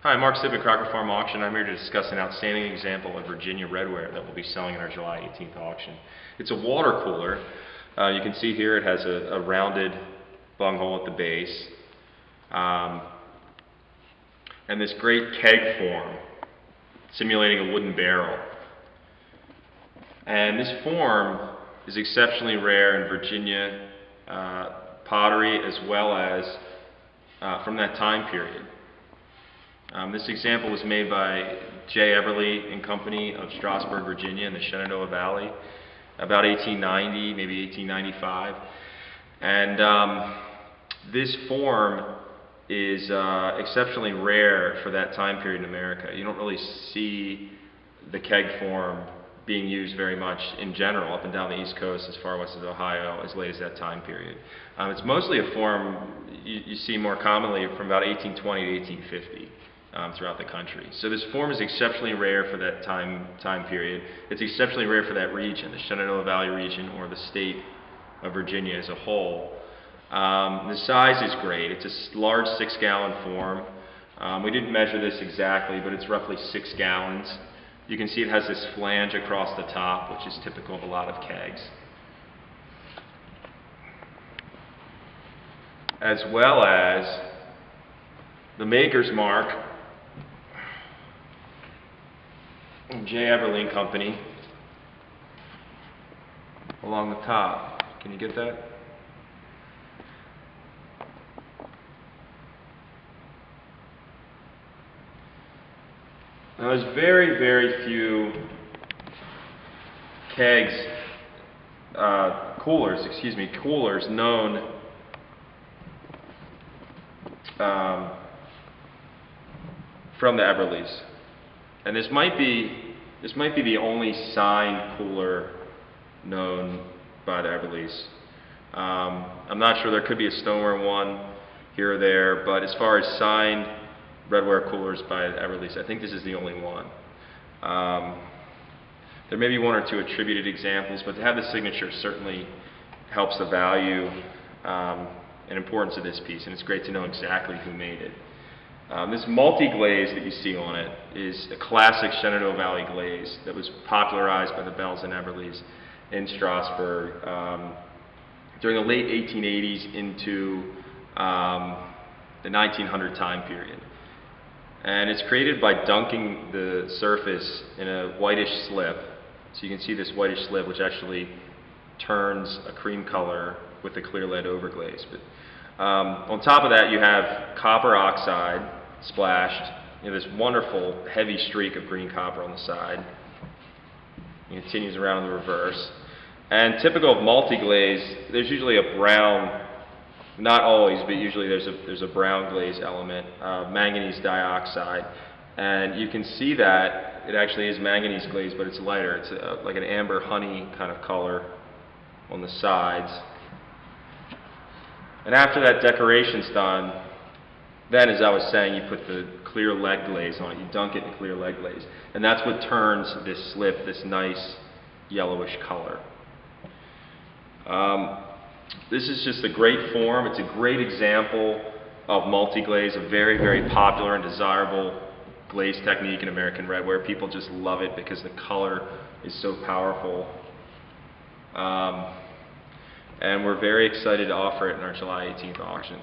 Hi, Mark Sibbitt, Crocker Farm Auction. I'm here to discuss an outstanding example of Virginia Redware that we'll be selling in our July 18th auction. It's a water cooler. You can see here it has a rounded bunghole at the base. And this great keg form, simulating a wooden barrel. And this form is exceptionally rare in Virginia pottery as well as from that time period. This example was made by Eberly and Company of Strasburg, Virginia in the Shenandoah Valley about 1890, maybe 1895. And this form is exceptionally rare for that time period in America. You don't really see the keg form being used very much in general up and down the East Coast as far west as Ohio as late as that time period. It's mostly a form you see more commonly from about 1820 to 1850. Throughout the country. So this form is exceptionally rare for that time period. It's exceptionally rare for that region, the Shenandoah Valley region or the state of Virginia as a whole. The size is great. It's a large 6-gallon form. We didn't measure this exactly, but it's roughly 6 gallons. You can see it has this flange across the top, which is typical of a lot of kegs. As well as the maker's mark, Eberly and Company, along the top. Can you get that? Now there's very few kegs, coolers known from the Eberlys. And this might be the only signed cooler known by the Eberlys. I'm not sure, there could be a stoneware one here or there, but as far as signed Redware coolers by the Eberlys, I think this is the only one. There may be one or two attributed examples, but to have the signature certainly helps the value and importance of this piece, and it's great to know exactly who made it. This multi-glaze that you see on it is a classic Shenandoah Valley glaze that was popularized by the Bells and Eberlys in Strasburg during the late 1880s into the 1900 time period. And it's created by dunking the surface in a whitish slip. So you can see this whitish slip, which actually turns a cream color with a clear lead overglaze. But on top of that, you have copper oxide splashed, this wonderful heavy streak of green copper on the side. It continues around in the reverse. And typical of multi-glaze, there's usually a brown, not always, but usually there's a brown glaze element, manganese dioxide. And you can see that it actually is manganese glaze, but it's lighter. It's like an amber honey kind of color on the sides. And after that decoration's done, then, as I was saying, you put the clear lead glaze on it. You dunk it in clear lead glaze. And that's what turns this slip this nice yellowish color. This is just a great form. It's a great example of multi-glaze, a very popular and desirable glaze technique in American Redware. People just love it because the color is so powerful. And we're very excited to offer it in our July 18th auction.